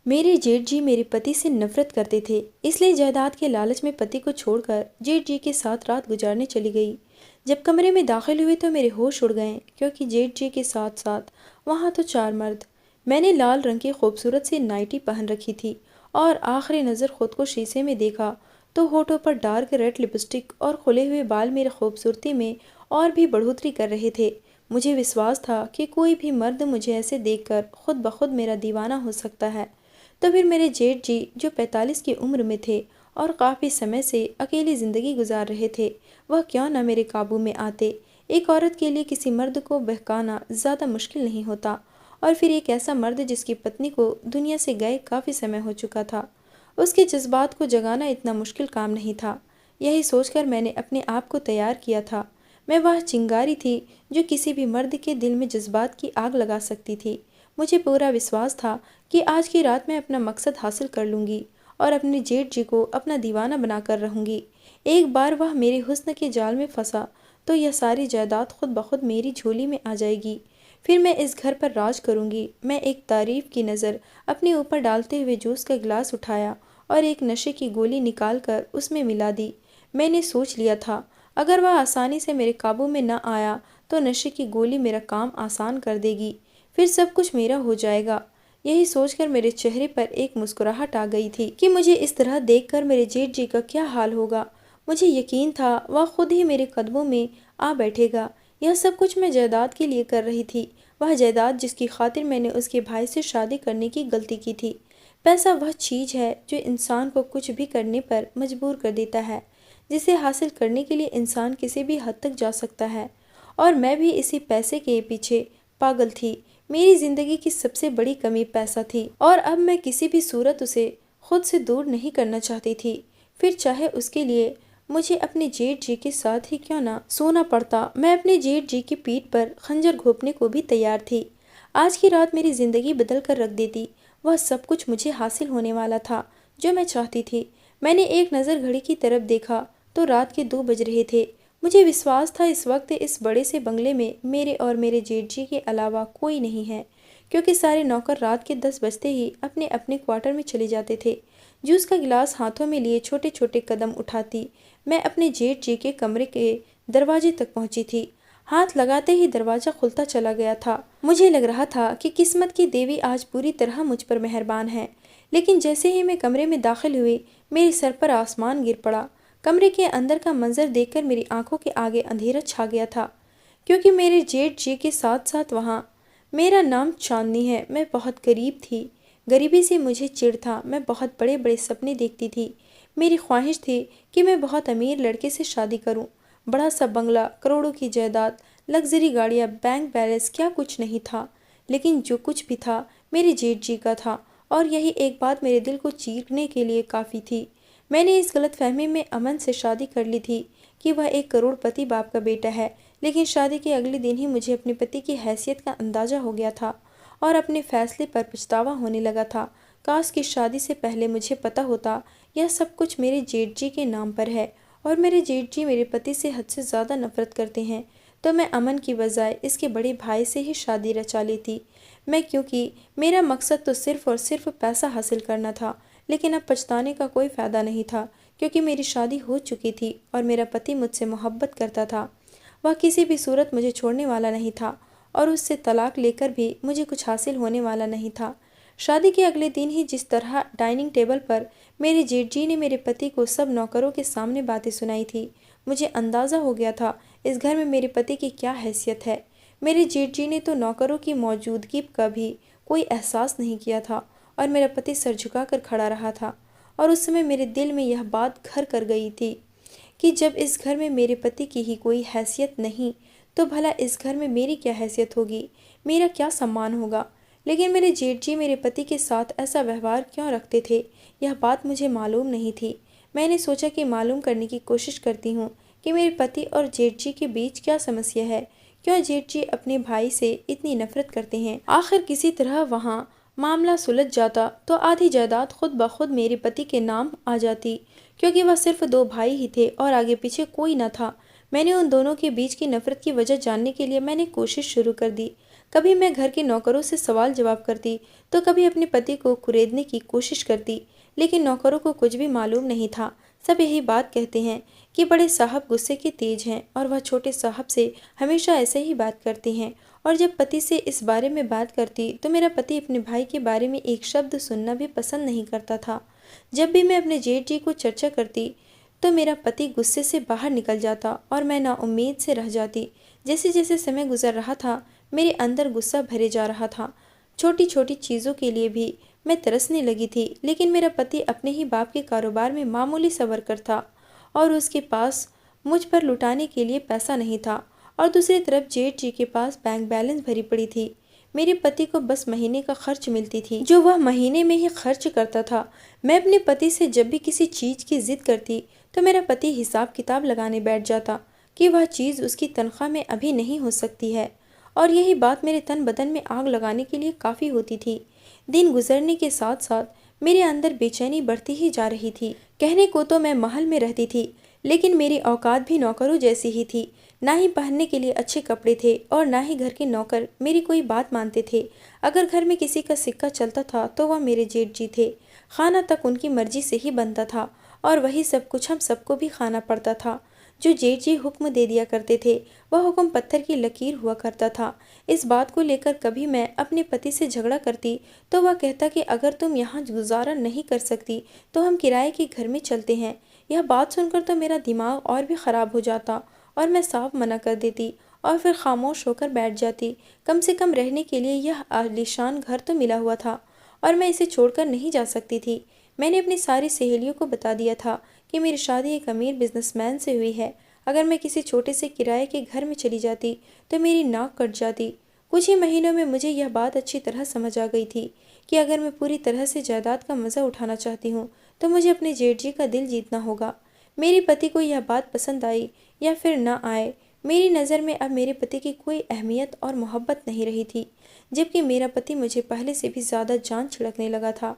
मेरे जेठ जी मेरे पति से नफरत करते थे, इसलिए जायदाद के लालच में पति को छोड़कर जेठ जी के साथ रात गुजारने चली गई। जब कमरे में दाखिल हुई तो मेरे होश उड़ गए, क्योंकि जेठ जी के साथ साथ वहाँ तो 4 मर्द। मैंने लाल रंग की खूबसूरत सी नाइटी पहन रखी थी और आखिरी नज़र खुद को शीशे में देखा तो होठों पर डार्क रेड लिपस्टिक और खुले हुए बाल मेरी खूबसूरती में और भी बढ़ोतरी कर रहे थे। मुझे विश्वास था कि कोई भी मर्द मुझे ऐसे देखकर खुद ब खुद मेरा दीवाना हो सकता है। तो फिर मेरे जेठ जी, जो 45 की उम्र में थे और काफ़ी समय से अकेली ज़िंदगी गुजार रहे थे, वह क्यों न मेरे काबू में आते। एक औरत के लिए किसी मर्द को बहकाना ज़्यादा मुश्किल नहीं होता, और फिर एक ऐसा मर्द जिसकी पत्नी को दुनिया से गए काफ़ी समय हो चुका था, उसके जज्बात को जगाना इतना मुश्किल काम नहीं था। यही सोचकर मैंने अपने आप को तैयार किया था। मैं वह चिंगारी थी जो किसी भी मर्द के दिल में जज्बात की आग लगा सकती थी। मुझे पूरा विश्वास था कि आज की रात मैं अपना मकसद हासिल कर लूँगी और अपने जेठ जी को अपना दीवाना बनाकर रहूँगी। एक बार वह मेरे हुस्न के जाल में फंसा तो यह सारी जायदाद खुद ब खुद मेरी झोली में आ जाएगी। फिर मैं इस घर पर राज करूँगी। मैं एक तारीफ की नज़र अपने ऊपर डालते हुए जूस का गिलास उठाया और एक नशे की गोली निकाल कर उसमें मिला दी। मैंने सोच लिया था, अगर वह आसानी से मेरे काबू में न आया तो नशे की गोली मेरा काम आसान कर देगी, फिर सब कुछ मेरा हो जाएगा। यही सोचकर मेरे चेहरे पर एक मुस्कुराहट आ गई थी कि मुझे इस तरह देखकर मेरे जेठ जी का क्या हाल होगा। मुझे यकीन था वह खुद ही मेरे कदमों में आ बैठेगा। यह सब कुछ मैं जायदाद के लिए कर रही थी, वह जायदाद जिसकी खातिर मैंने उसके भाई से शादी करने की गलती की थी। पैसा वह चीज़ है जो इंसान को कुछ भी करने पर मजबूर कर देता है, जिसे हासिल करने के लिए इंसान किसी भी हद तक जा सकता है। और मैं भी इसी पैसे के पीछे पागल थी। मेरी जिंदगी की सबसे बड़ी कमी पैसा थी और अब मैं किसी भी सूरत उसे खुद से दूर नहीं करना चाहती थी। फिर चाहे उसके लिए मुझे अपने जेठ जी के साथ ही क्यों ना सोना पड़ता, मैं अपने जेठ जी की पीठ पर खंजर घोंपने को भी तैयार थी। आज की रात मेरी जिंदगी बदल कर रख देती। वह सब कुछ मुझे हासिल होने वाला था जो मैं चाहती थी। मैंने एक नज़र घड़ी की तरफ देखा तो रात के 2 बज रहे थे। मुझे विश्वास था इस वक्त इस बड़े से बंगले में मेरे और मेरे जेठ जी के अलावा कोई नहीं है, क्योंकि सारे नौकर रात के 10 बजते ही अपने अपने क्वार्टर में चले जाते थे। जूस का गिलास हाथों में लिए छोटे छोटे कदम उठाती मैं अपने जेठ जी के कमरे के दरवाजे तक पहुंची थी। हाथ लगाते ही दरवाजा खुलता चला गया था। मुझे लग रहा था कि किस्मत की देवी आज पूरी तरह मुझ पर मेहरबान है। लेकिन जैसे ही मैं कमरे में दाखिल हुई, मेरे सर पर आसमान गिर पड़ा। कमरे के अंदर का मंजर देखकर मेरी आंखों के आगे अंधेरा छा गया था, क्योंकि मेरे जेठ जी के साथ साथ वहाँ मेरा नाम चांदनी है। मैं बहुत गरीब थी। गरीबी से मुझे चिढ़ था। मैं बहुत बड़े बड़े सपने देखती थी। मेरी ख्वाहिश थी कि मैं बहुत अमीर लड़के से शादी करूं। बड़ा सा बंगला, करोड़ों की जायदाद, लग्जरी गाड़ियाँ, बैंक बैलेंस, क्या कुछ नहीं था। लेकिन जो कुछ भी था मेरे जेठ जी का था, और यही एक बात मेरे दिल को चीरने के लिए काफ़ी थी। मैंने इस गलतफहमी में अमन से शादी कर ली थी कि वह एक करोड़पति बाप का बेटा है, लेकिन शादी के अगले दिन ही मुझे अपने पति की हैसियत का अंदाज़ा हो गया था और अपने फैसले पर पछतावा होने लगा था। काश की शादी से पहले मुझे पता होता यह सब कुछ मेरे जेठ जी के नाम पर है और मेरे जेठ जी मेरे पति से हद से ज़्यादा नफरत करते हैं, तो मैं अमन की बजाय इसके बड़े भाई से ही शादी रचा लेती। क्योंकि मेरा मकसद तो सिर्फ़ और सिर्फ पैसा हासिल करना था। लेकिन अब पछताने का कोई फ़ायदा नहीं था, क्योंकि मेरी शादी हो चुकी थी और मेरा पति मुझसे मोहब्बत करता था। वह किसी भी सूरत मुझे छोड़ने वाला नहीं था और उससे तलाक लेकर भी मुझे कुछ हासिल होने वाला नहीं था। शादी के अगले दिन ही जिस तरह डाइनिंग टेबल पर मेरे जेठ जी ने मेरे पति को सब नौकरों के सामने बातें सुनाई थी, मुझे अंदाज़ा हो गया था इस घर में मेरे पति की क्या हैसियत है। मेरे जेठ जी ने तो नौकरों की मौजूदगी का भी कोई एहसास नहीं किया था और मेरा पति सर झुकाकर खड़ा रहा था। और उस समय मेरे दिल में यह बात घर कर गई थी कि जब इस घर में मेरे पति की ही कोई हैसियत नहीं, तो भला इस घर में मेरी क्या हैसियत होगी, मेरा क्या सम्मान होगा। लेकिन मेरे जेठ जी मेरे पति के साथ ऐसा व्यवहार क्यों रखते थे, यह बात मुझे मालूम नहीं थी। मैंने सोचा कि मालूम करने की कोशिश करती हूँ कि मेरे पति और जेठ जी के बीच क्या समस्या है। क्यों जेठ जी अपने भाई से इतनी नफरत करते हैं। आखिर किसी तरह वहाँ मामला सुलझ जाता तो आधी जायदाद खुद ब खुद मेरे पति के नाम आ जाती, क्योंकि वह सिर्फ 2 भाई ही थे और आगे पीछे कोई न था। मैंने उन दोनों के बीच की नफरत की वजह जानने के लिए मैंने कोशिश शुरू कर दी। कभी मैं घर के नौकरों से सवाल जवाब करती तो कभी अपने पति को कुरेदने की कोशिश करती, लेकिन नौकरों को कुछ भी मालूम नहीं था। सब यही बात कहते हैं कि बड़े साहब गुस्से के तेज हैं और वह छोटे साहब से हमेशा ऐसे ही बात करते हैं। और जब पति से इस बारे में बात करती तो मेरा पति अपने भाई के बारे में एक शब्द सुनना भी पसंद नहीं करता था। जब भी मैं अपने जेठ जी को चर्चा करती तो मेरा पति गुस्से से बाहर निकल जाता और मैं नाउम्मीद से रह जाती। जैसे जैसे समय गुजर रहा था मेरे अंदर गुस्सा भरे जा रहा था। छोटी छोटी चीज़ों के लिए भी मैं तरसने लगी थी, लेकिन मेरा पति अपने ही बाप के कारोबार में मामूली सा वर्कर था और उसके पास मुझ पर लुटाने के लिए पैसा नहीं था। और दूसरी तरफ जेठ जी के पास बैंक बैलेंस भरी पड़ी थी। मेरे पति को बस महीने का खर्च मिलती थी जो वह महीने में ही खर्च करता था। मैं अपने पति से जब भी किसी चीज़ की जिद करती तो मेरा पति हिसाब किताब लगाने बैठ जाता कि वह चीज़ उसकी तनख्वाह में अभी नहीं हो सकती है। और यही बात मेरे तन बदन में आग लगाने के लिए काफ़ी होती थी। दिन गुजरने के साथ साथ मेरे अंदर बेचैनी बढ़ती ही जा रही थी। कहने को तो मैं महल में रहती थी, लेकिन मेरी औकात भी नौकरों जैसी ही थी। ना ही पहनने के लिए अच्छे कपड़े थे और ना ही घर के नौकर मेरी कोई बात मानते थे। अगर घर में किसी का सिक्का चलता था तो वह मेरे जेठ जी थे। खाना तक उनकी मर्जी से ही बनता था और वही सब कुछ हम सबको भी खाना पड़ता था। जो जेठ जी हुक्म दे दिया करते थे वह हुक्म पत्थर की लकीर हुआ करता था। इस बात को लेकर कभी मैं अपने पति से झगड़ा करती तो वह कहता कि अगर तुम यहाँ गुजारा नहीं कर सकती तो हम किराए के घर में चलते हैं। यह बात सुनकर तो मेरा दिमाग और भी ख़राब हो जाता और मैं साफ मना कर देती और फिर खामोश होकर बैठ जाती। कम से कम रहने के लिए यह आलीशान घर तो मिला हुआ था और मैं इसे छोड़कर नहीं जा सकती थी। मैंने अपनी सारी सहेलियों को बता दिया था कि मेरी शादी एक अमीर बिजनेसमैन से हुई है। अगर मैं किसी छोटे से किराए के घर में चली जाती तो मेरी नाक कट जाती। कुछ ही महीनों में मुझे यह बात अच्छी तरह समझ आ गई थी कि अगर मैं पूरी तरह से जायदाद का मज़ा उठाना चाहती हूँ तो मुझे अपने जेठ जी का दिल जीतना होगा। मेरे पति को यह बात पसंद आई या फिर न आए, मेरी नज़र में अब मेरे पति की कोई अहमियत और मोहब्बत नहीं रही थी, जबकि मेरा पति मुझे पहले से भी ज़्यादा जान छिड़कने लगा था।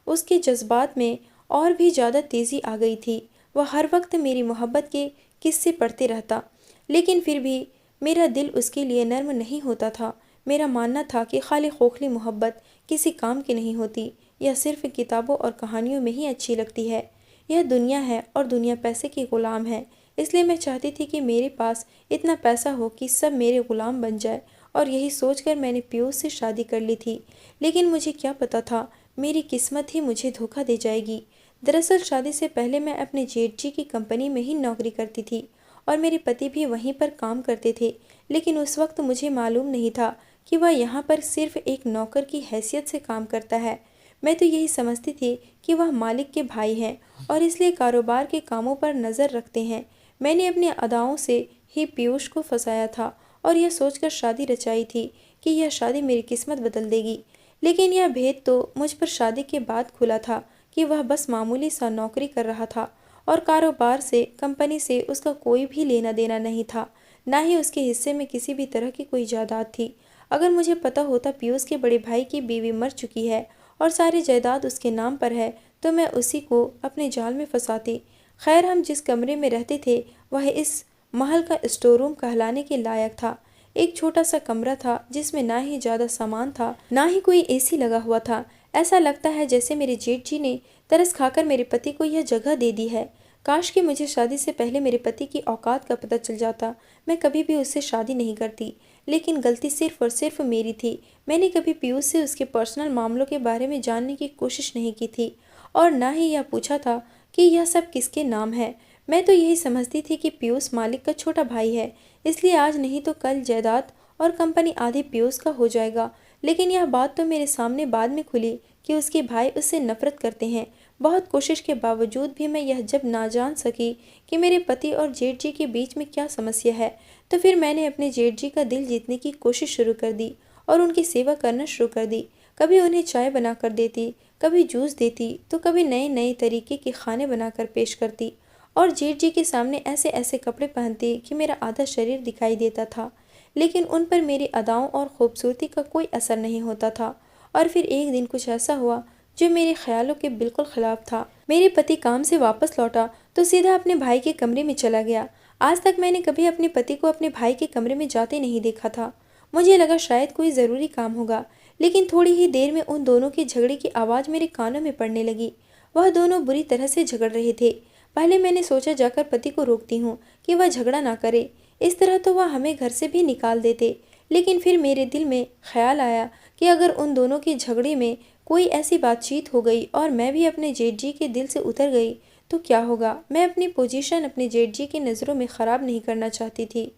उसके जज्बात में और भी ज़्यादा तेज़ी आ गई थी। वह हर वक्त मेरी मोहब्बत के किस्से पढ़ते रहता, लेकिन फिर भी मेरा दिल उसके लिए नर्म नहीं होता था। मेरा मानना था कि खाली खोखली मोहब्बत किसी काम की नहीं होती, यह सिर्फ किताबों और कहानियों में ही अच्छी लगती है। यह दुनिया है और दुनिया पैसे की ग़ुलाम है। इसलिए मैं चाहती थी कि मेरे पास इतना पैसा हो कि सब मेरे ग़ुलाम बन जाए, और यही सोचकर मैंने पीयूष से शादी कर ली थी। लेकिन मुझे क्या पता था मेरी किस्मत ही मुझे धोखा दे जाएगी। दरअसल शादी से पहले मैं अपने जेठ जी की कंपनी में ही नौकरी करती थी और मेरे पति भी वहीं पर काम करते थे, लेकिन उस वक्त मुझे मालूम नहीं था कि वह यहाँ पर सिर्फ एक नौकर की हैसियत से काम करता है। मैं तो यही समझती थी कि वह मालिक के भाई हैं और इसलिए कारोबार के कामों पर नज़र रखते हैं। मैंने अपनी अदाओं से ही पीयूष को फंसाया था और यह सोचकर शादी रचाई थी कि यह शादी मेरी किस्मत बदल देगी। लेकिन यह भेद तो मुझ पर शादी के बाद खुला था कि वह बस मामूली सा नौकरी कर रहा था और कारोबार से, कंपनी से उसका कोई भी लेना देना नहीं था। ना ही उसके हिस्से में किसी भी तरह की कोई जायदाद थी। अगर मुझे पता होता पीयूष के बड़े भाई की बीवी मर चुकी है और सारी जायदाद उसके नाम पर है तो मैं उसी को अपने जाल में फंसाती। खैर, हम जिस कमरे में रहते थे वह इस महल का स्टोर रूम कहलाने के लायक था। एक छोटा सा कमरा था जिसमें ना ही ज़्यादा सामान था, ना ही कोई एसी लगा हुआ था। ऐसा लगता है जैसे मेरे जेठ जी ने तरस खाकर मेरे पति को यह जगह दे दी है। काश कि मुझे शादी से पहले मेरे पति की औकात का पता चल जाता। मैं कभी भी उससे शादी नहीं करती, लेकिन गलती सिर्फ और सिर्फ मेरी थी। मैंने कभी पीयूष से उसके पर्सनल मामलों के बारे में जानने की कोशिश नहीं की थी और ना ही यह पूछा था कि यह सब किसके नाम है। मैं तो यही समझती थी कि पीयूष मालिक का छोटा भाई है, इसलिए आज नहीं तो कल जायदाद और कंपनी आधी पीयूष का हो जाएगा। लेकिन यह बात तो मेरे सामने बाद में खुली कि उसके भाई उससे नफरत करते हैं। बहुत कोशिश के बावजूद भी मैं यह जब ना जान सकी कि मेरे पति और जेठ जी के बीच में क्या समस्या है, तो फिर मैंने अपने जेठ जी का दिल जीतने की कोशिश शुरू कर दी और उनकी सेवा करना शुरू कर दी। कभी उन्हें चाय बना कर देती, कभी जूस देती, तो कभी नए नए तरीके के खाने बनाकर पेश करती और जेठ जी के सामने ऐसे ऐसे कपड़े पहनती कि मेरा आधा शरीर दिखाई देता था। लेकिन उन पर मेरी अदाओं और खूबसूरती का कोई असर नहीं होता था। और फिर एक दिन कुछ ऐसा हुआ जो मेरे ख्यालों के बिल्कुल ख़िलाफ़ था। मेरे पति काम से वापस लौटा तो सीधा अपने भाई के कमरे में चला गया। आज तक मैंने कभी अपने पति को अपने भाई के कमरे में जाते नहीं देखा था। मुझे लगा शायद कोई ज़रूरी काम होगा, लेकिन थोड़ी ही देर में उन दोनों के झगड़े की आवाज़ मेरे कानों में पड़ने लगी। वह दोनों बुरी तरह से झगड़ रहे थे। पहले मैंने सोचा जाकर पति को रोकती हूँ कि वह झगड़ा ना करे, इस तरह तो वह हमें घर से भी निकाल देते। लेकिन फिर मेरे दिल में ख्याल आया कि अगर उन दोनों के झगड़े में कोई ऐसी बातचीत हो गई और मैं भी अपने जेठ जी के दिल से उतर गई तो क्या होगा। मैं अपनी पोजीशन अपने जेठ जी की नज़रों में ख़राब नहीं करना चाहती थी,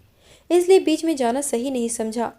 इसलिए बीच में जाना सही नहीं समझा।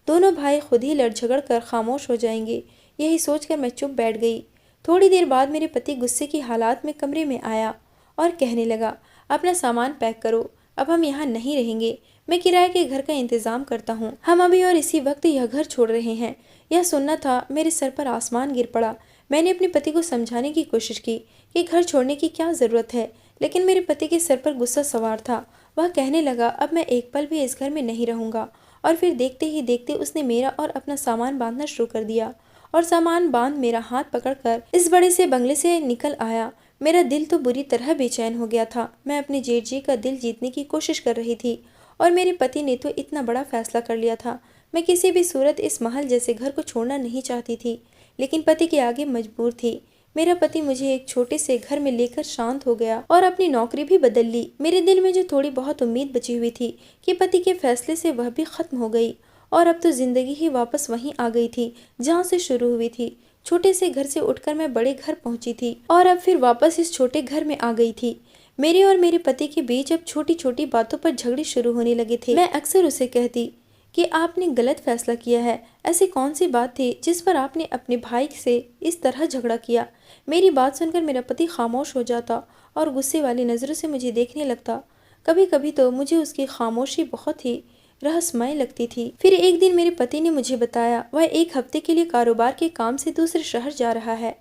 दोनों भाई खुद ही लड़ झगड़ कर खामोश हो जाएंगे, यही सोचकर मैं चुप बैठ गई। थोड़ी देर बाद मेरे पति गुस्से की हालात में कमरे में आया और कहने लगा, अपना सामान पैक करो, अब हम यहाँ नहीं रहेंगे। मैं किराए के घर का इंतज़ाम करता हूँ। हम अभी और इसी वक्त यह घर छोड़ रहे हैं। यह सुनना था, मेरे सर पर आसमान गिर पड़ा। मैंने अपने पति को समझाने की कोशिश की कि घर छोड़ने की क्या ज़रूरत है, लेकिन मेरे पति के सर पर गुस्सा सवार था। वह कहने लगा, अब मैं एक पल भी इस घर में नहीं रहूँगा। और फिर देखते ही देखते उसने मेरा और अपना सामान बांधना शुरू कर दिया और सामान बांध मेरा हाथ पकड़कर इस बड़े से बंगले से निकल आया। मेरा दिल तो बुरी तरह बेचैन हो गया था। मैं अपने जेठ जी का दिल जीतने की कोशिश कर रही थी और मेरे पति ने तो इतना बड़ा फैसला कर लिया था। मैं किसी भी सूरत इस महल जैसे घर को छोड़ना नहीं चाहती थी, लेकिन पति के आगे मजबूर थी। मेरा पति मुझे एक छोटे से घर में लेकर शांत हो गया और अपनी नौकरी भी बदल ली। मेरे दिल में जो थोड़ी बहुत उम्मीद बची हुई थी कि पति के फैसले से वह भी खत्म हो गई और अब तो जिंदगी ही वापस वहीं आ गई थी जहाँ से शुरू हुई थी। छोटे से घर से उठकर मैं बड़े घर पहुंची थी और अब फिर वापस इस छोटे घर में आ गई थी। मेरे और मेरे पति के बीच अब छोटी छोटी बातों पर झगड़े शुरू होने लगे थे। मैं अक्सर उसे कहती कि आपने गलत फैसला किया है। ऐसी कौन सी बात थी जिस पर आपने अपने भाई से इस तरह झगड़ा किया। मेरी बात सुनकर मेरा पति खामोश हो जाता और गुस्से वाली नज़रों से मुझे देखने लगता। कभी कभी तो मुझे उसकी खामोशी बहुत ही रहस्यमय लगती थी। फिर एक दिन मेरे पति ने मुझे बताया वह एक हफ्ते के लिए कारोबार के काम से दूसरे शहर जा रहा है।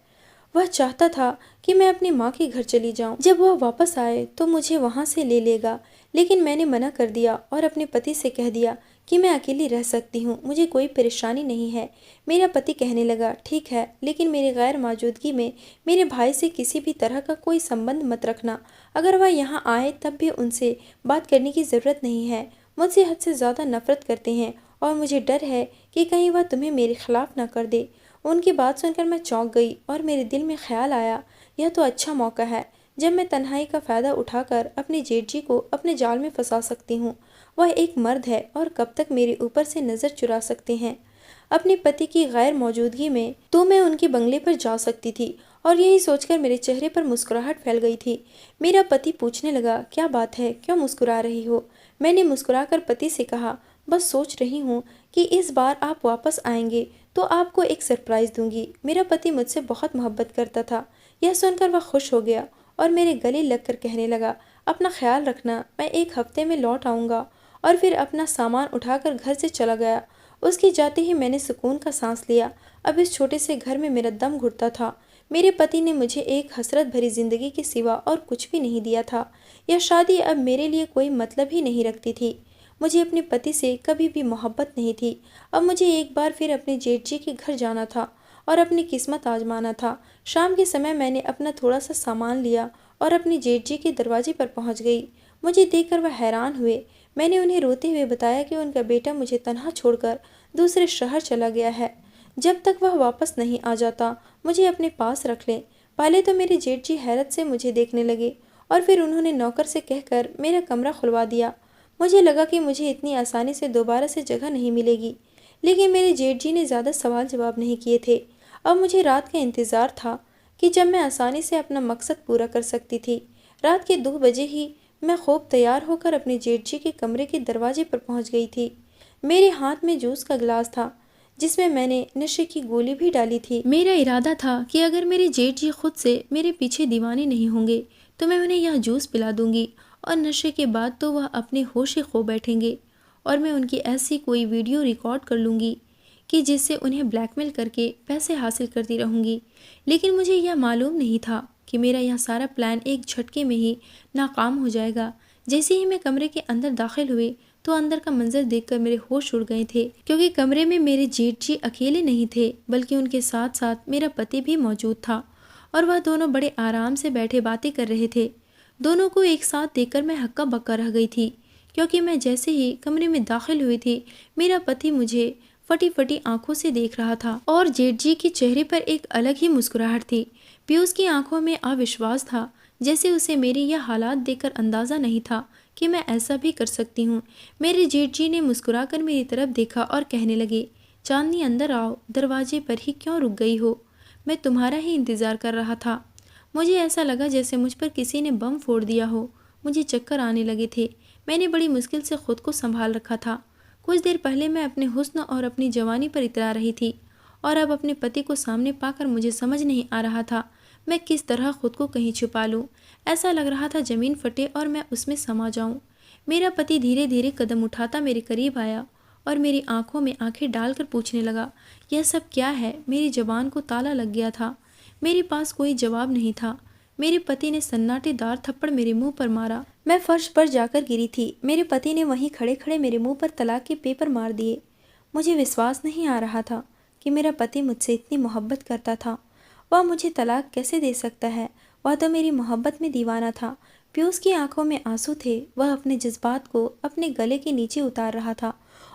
वह चाहता था कि मैं अपनी माँ के घर चली जाऊं। जब वह वापस आए तो मुझे वहां से ले लेगा, लेकिन मैंने मना कर दिया और अपने पति से कह दिया कि मैं अकेली रह सकती हूँ, मुझे कोई परेशानी नहीं है। मेरा पति कहने लगा, ठीक है, लेकिन मेरी गैर मौजूदगी में मेरे भाई से किसी भी तरह का कोई संबंध मत रखना। अगर वह यहाँ आए तब भी उनसे बात करने की ज़रूरत नहीं है। मुझसे हद से ज़्यादा नफरत करते हैं और मुझे डर है कि कहीं वह तुम्हें मेरे खिलाफ ना कर दे। उनकी बात सुनकर मैं चौंक गई और मेरे दिल में ख्याल आया, यह तो अच्छा मौका है जब मैं तन्हाई का फ़ायदा उठाकर अपने जेठ जी को अपने जाल में फंसा सकती हूँ। वह एक मर्द है और कब तक मेरे ऊपर से नज़र चुरा सकते हैं। अपने पति की गैर मौजूदगी में तो मैं उनके बंगले पर जा सकती थी और यही सोचकर मेरे चेहरे पर मुस्कुराहट फैल गई थी। मेरा पति पूछने लगा, क्या बात है, क्यों मुस्कुरा रही हो। मैंने मुस्कुराकर पति से कहा, बस सोच रही हूँ कि इस बार आप वापस आएंगे तो आपको एक सरप्राइज़ दूंगी। मेरा पति मुझसे बहुत मोहब्बत करता था। यह सुनकर वह खुश हो गया और मेरे गले लगकर कहने लगा, अपना ख्याल रखना, मैं एक हफ्ते में लौट आऊँगा। और फिर अपना सामान उठाकर घर से चला गया। उसके जाते ही मैंने सुकून का सांस लिया। अब इस छोटे से घर में मेरा दम घुटता था। मेरे पति ने मुझे एक हसरत भरी जिंदगी के सिवा और कुछ भी नहीं दिया था। यह शादी अब मेरे लिए कोई मतलब ही नहीं रखती थी। मुझे अपने पति से कभी भी मोहब्बत नहीं थी। अब मुझे एक बार फिर अपने जेठ जी के घर जाना था और अपनी किस्मत आजमाना था। शाम के समय मैंने अपना थोड़ा सा सामान लिया और अपने जेठ जी के दरवाजे पर पहुंच गई। मुझे देखकर वह हैरान हुए। मैंने उन्हें रोते हुए बताया कि उनका बेटा मुझे तन्हा छोड़कर दूसरे शहर चला गया है। जब तक वह वापस नहीं आ जाता मुझे अपने पास रख ले। पहले तो मेरे जेठ जी हैरत से मुझे देखने लगे और फिर उन्होंने नौकर से कहकर मेरा कमरा खुलवा दिया। मुझे लगा कि मुझे इतनी आसानी से दोबारा से जगह नहीं मिलेगी, लेकिन मेरे जेठ जी ने ज़्यादा सवाल जवाब नहीं किए थे। अब मुझे रात का इंतज़ार था कि जब मैं आसानी से अपना मकसद पूरा कर सकती थी। रात के 2 बजे ही मैं खूब तैयार होकर अपने जेठ जी के कमरे के दरवाजे पर पहुंच गई थी। मेरे हाथ में जूस का गिलास था जिसमें मैंने नशे की गोली भी डाली थी। मेरा इरादा था कि अगर मेरे जेठ जी खुद से मेरे पीछे दीवाने नहीं होंगे तो मैं उन्हें यह जूस पिला दूंगी और नशे के बाद तो वह अपने होश ही खो बैठेंगे और मैं उनकी ऐसी कोई वीडियो रिकॉर्ड कर लूँगी कि जिससे उन्हें ब्लैकमेल करके पैसे हासिल करती रहूँगी। लेकिन मुझे यह मालूम नहीं था कि मेरा यह सारा प्लान एक झटके में ही नाकाम हो जाएगा। जैसे ही मैं कमरे के अंदर दाखिल हुई तो अंदर का मंजर देखकर मेरे होश उड़ गए थे, क्योंकि कमरे में मेरे जेठ जी अकेले नहीं थे बल्कि उनके साथ साथ मेरा पति भी मौजूद था और वह दोनों बड़े आराम से बैठे बातें कर रहे थे। दोनों को एक साथ देखकर मैं हक्का बक्का रह गई थी क्योंकि मैं जैसे ही कमरे में दाखिल हुई थी, मेरा पति मुझे फटी फटी आंखों से देख रहा था और जेठ जी के चेहरे पर एक अलग ही मुस्कुराहट थी। पीयूष की आंखों में अविश्वास था, जैसे उसे मेरी यह हालात देखकर अंदाजा नहीं था कि मैं ऐसा भी कर सकती हूँ। मेरे जेठ जी ने मुस्कुराकर मेरी तरफ देखा और कहने लगे, चांदनी अंदर आओ, दरवाजे पर ही क्यों रुक गई हो? मैं तुम्हारा ही इंतज़ार कर रहा था। मुझे ऐसा लगा जैसे मुझ पर किसी ने बम फोड़ दिया हो। मुझे चक्कर आने लगे थे। मैंने बड़ी मुश्किल से खुद को संभाल रखा था। कुछ देर पहले मैं अपने हुस्न और अपनी जवानी पर इतरा रही थी और अब अपने पति को सामने पाकर मुझे समझ नहीं आ रहा था मैं किस तरह खुद को कहीं छुपा लूं। ऐसा लग रहा था ज़मीन फटे और मैं उसमें समा जाऊं। मेरा पति धीरे धीरे कदम उठाता मेरे करीब आया और मेरी आंखों में आंखें डालकर पूछने लगा, यह सब क्या है? मेरी जबान को ताला लग गया था। मेरे पास कोई जवाब नहीं था। मेरे पति ने सन्नाटेदार थप्पड़ मेरे मुंह पर मारा। मैं फर्श पर जाकर गिरी थी। मेरे पति ने वहीं खड़े खड़े मेरे मुंह पर तलाक के पेपर मार दिए। मुझे विश्वास नहीं आ रहा था कि मेरा पति मुझसे इतनी मोहब्बत करता था। वह मुझे तलाक कैसे दे सकता है? वह तो मेरी मोहब्बत में दीवाना था। पीयूष की आंखों में आंसू थे। वह अपने जज्बात को अपने गले के नीचे उतार रहा था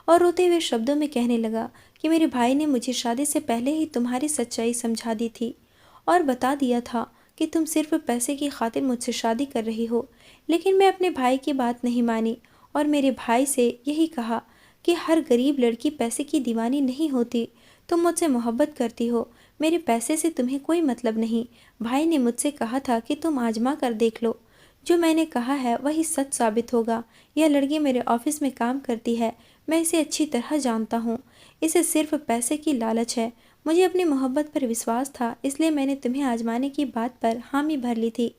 और रोते हुए शब्दों में कहने लगा कि मेरे भाई ने मुझे शादी से पहले ही तुम्हारी सच्चाई समझा दी थी और बता दिया था कि तुम सिर्फ पैसे की खातिर मुझसे शादी कर रही हो। लेकिन मैं अपने भाई की बात नहीं मानी और मेरे भाई से यही कहा कि हर गरीब लड़की पैसे की दीवानी नहीं होती। तुम मुझसे मोहब्बत करती हो, मेरे पैसे से तुम्हें कोई मतलब नहीं। भाई ने मुझसे कहा था कि तुम आजमा कर देख लो, जो मैंने कहा है वही सच साबित होगा। यह लड़की मेरे ऑफिस में काम करती है, मैं इसे अच्छी तरह जानता हूँ। इसे सिर्फ पैसे की लालच है। मुझे अपनी मोहब्बत पर विश्वास था, इसलिए मैंने तुम्हें आजमाने की बात पर हामी भर ली थी।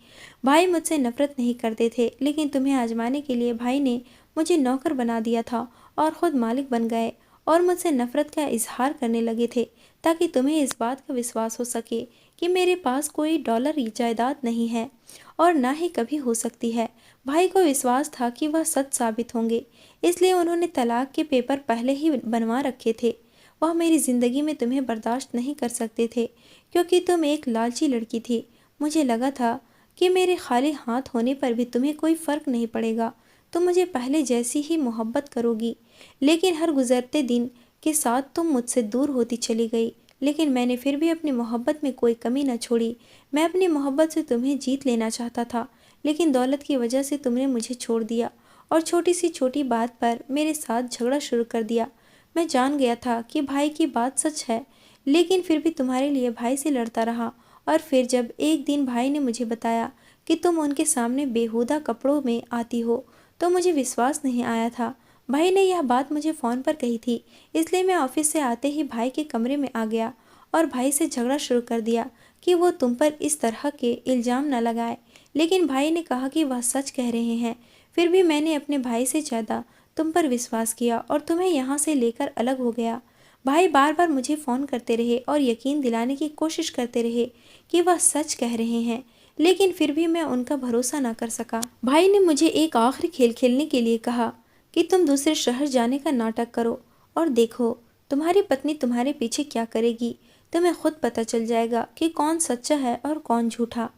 भाई मुझसे नफरत नहीं करते थे, लेकिन तुम्हें आजमाने के लिए भाई ने मुझे नौकर बना दिया था और ख़ुद मालिक बन गए और मुझसे नफरत का इजहार करने लगे थे, ताकि तुम्हें इस बात का विश्वास हो सके कि मेरे पास कोई डॉलर जायदाद नहीं है और ना ही कभी हो सकती है। भाई को विश्वास था कि वह सच साबित होंगे, इसलिए उन्होंने तलाक के पेपर पहले ही बनवा रखे थे। वह मेरी ज़िंदगी में तुम्हें बर्दाश्त नहीं कर सकते थे, क्योंकि तुम एक लालची लड़की थी। मुझे लगा था कि मेरे खाली हाथ होने पर भी तुम्हें कोई फ़र्क नहीं पड़ेगा, तुम मुझे पहले जैसी ही मोहब्बत करोगी। लेकिन हर गुजरते दिन के साथ तुम मुझसे दूर होती चली गई। लेकिन मैंने फिर भी अपनी मोहब्बत में कोई कमी न छोड़ी। मैं अपनी मोहब्बत से तुम्हें जीत लेना चाहता था, लेकिन दौलत की वजह से तुमने मुझे छोड़ दिया और छोटी सी छोटी बात पर मेरे साथ झगड़ा शुरू कर दिया। मैं जान गया था कि भाई की बात सच है, लेकिन फिर भी तुम्हारे लिए भाई से लड़ता रहा। और फिर जब एक दिन भाई ने मुझे बताया कि तुम उनके सामने बेहुदा कपड़ों में आती हो, तो मुझे विश्वास नहीं आया था। भाई ने यह बात मुझे फ़ोन पर कही थी, इसलिए मैं ऑफिस से आते ही भाई के कमरे में आ गया और भाई से झगड़ा शुरू कर दिया कि वो तुम पर इस तरह के इल्ज़ाम न लगाए। लेकिन भाई ने कहा कि वह सच कह रहे हैं। फिर भी मैंने अपने भाई से ज़्यादा तुम पर विश्वास किया और तुम्हें यहाँ से लेकर अलग हो गया। भाई बार बार मुझे फ़ोन करते रहे और यकीन दिलाने की कोशिश करते रहे कि वह सच कह रहे हैं, लेकिन फिर भी मैं उनका भरोसा न कर सका। भाई ने मुझे एक आखिरी खेल खेलने के लिए कहा कि तुम दूसरे शहर जाने का नाटक करो और देखो तुम्हारी पत्नी तुम्हारे पीछे क्या करेगी। तुम्हें खुद पता चल जाएगा कि कौन सच्चा है और कौन झूठा।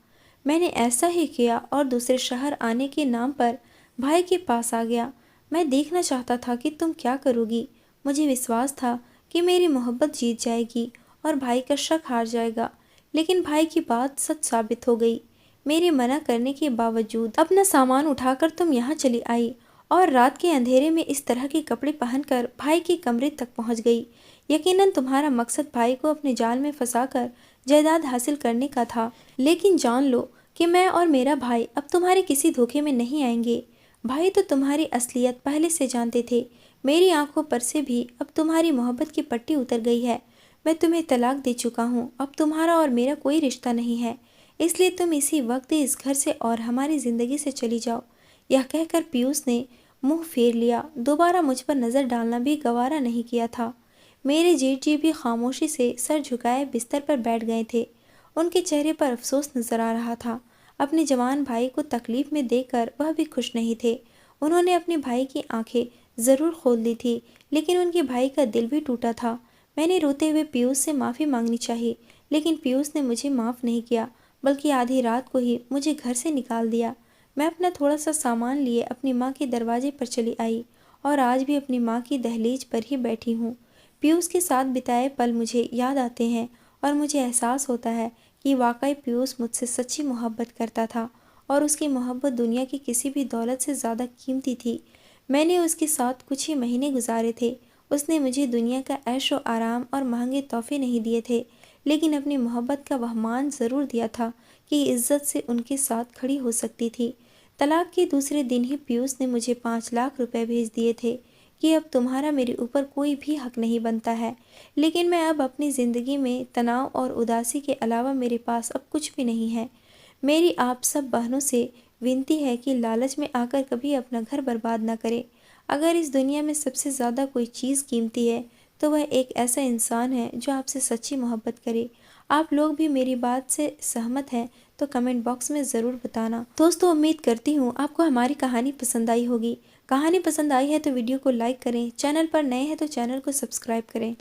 मैंने ऐसा ही किया और दूसरे शहर आने के नाम पर भाई के पास आ गया। मैं देखना चाहता था कि तुम क्या करोगी। मुझे विश्वास था कि मेरी मोहब्बत जीत जाएगी और भाई का शक हार जाएगा, लेकिन भाई की बात सच साबित हो गई। मेरे मना करने के बावजूद अपना सामान उठाकर तुम यहाँ चली आई और रात के अंधेरे में इस तरह के कपड़े पहनकर भाई के कमरे तक पहुँच गई। यकीनन तुम्हारा मकसद भाई को अपने जाल में फंसाकर जायदाद हासिल करने का था, लेकिन जान लो कि मैं और मेरा भाई अब तुम्हारे किसी धोखे में नहीं आएंगे। भाई तो तुम्हारी असलियत पहले से जानते थे। मेरी आंखों पर से भी अब तुम्हारी मोहब्बत की पट्टी उतर गई है। मैं तुम्हें तलाक दे चुका हूँ। अब तुम्हारा और मेरा कोई रिश्ता नहीं है, इसलिए तुम इसी वक्त इस घर से और हमारी ज़िंदगी से चली जाओ। यह कहकर पीयूष ने मुंह फेर लिया। दोबारा मुझ पर नज़र डालना भी गवारा नहीं किया था। मेरे जेठ जी भी खामोशी से सर झुकाए बिस्तर पर बैठ गए थे। उनके चेहरे पर अफसोस नजर आ रहा था। अपने जवान भाई को तकलीफ में देखकर वह भी खुश नहीं थे। उन्होंने अपने भाई की आंखें ज़रूर खोल दी थी, लेकिन उनके भाई का दिल भी टूटा था। मैंने रोते हुए पीयूष से माफ़ी मांगनी चाहिए, लेकिन पीयूष ने मुझे माफ़ नहीं किया, बल्कि आधी रात को ही मुझे घर से निकाल दिया। मैं अपना थोड़ा सा सामान लिए अपनी माँ के दरवाजे पर चली आई और आज भी अपनी माँ की दहलीज पर ही बैठी हूँ। पीयूष के साथ बिताए पल मुझे याद आते हैं और मुझे एहसास होता है कि वाकई पीयूष मुझसे सच्ची मोहब्बत करता था और उसकी मोहब्बत दुनिया की किसी भी दौलत से ज़्यादा कीमती थी। मैंने उसके साथ कुछ ही महीने गुजारे थे। उसने मुझे दुनिया का ऐशो आराम और महंगे तोहफे नहीं दिए थे, लेकिन अपनी मोहब्बत का वह मान ज़रूर दिया था कि इज्जत से उनके साथ खड़ी हो सकती थी। तलाक के दूसरे दिन ही पीयूष ने मुझे 5 लाख रुपए भेज दिए थे कि अब तुम्हारा मेरे ऊपर कोई भी हक नहीं बनता है। लेकिन मैं अब अपनी ज़िंदगी में तनाव और उदासी के अलावा मेरे पास अब कुछ भी नहीं है। मेरी आप सब बहनों से विनती है कि लालच में आकर कभी अपना घर बर्बाद ना करें। अगर इस दुनिया में सबसे ज़्यादा कोई चीज़ कीमती है तो वह एक ऐसा इंसान है जो आपसे सच्ची मोहब्बत करे। आप लोग भी मेरी बात से सहमत हैं तो कमेंट बॉक्स में ज़रूर बताना। दोस्तों, उम्मीद करती हूँ आपको हमारी कहानी पसंद आई होगी। कहानी पसंद आई है तो वीडियो को लाइक करें, चैनल पर नए हैं तो चैनल को सब्सक्राइब करें।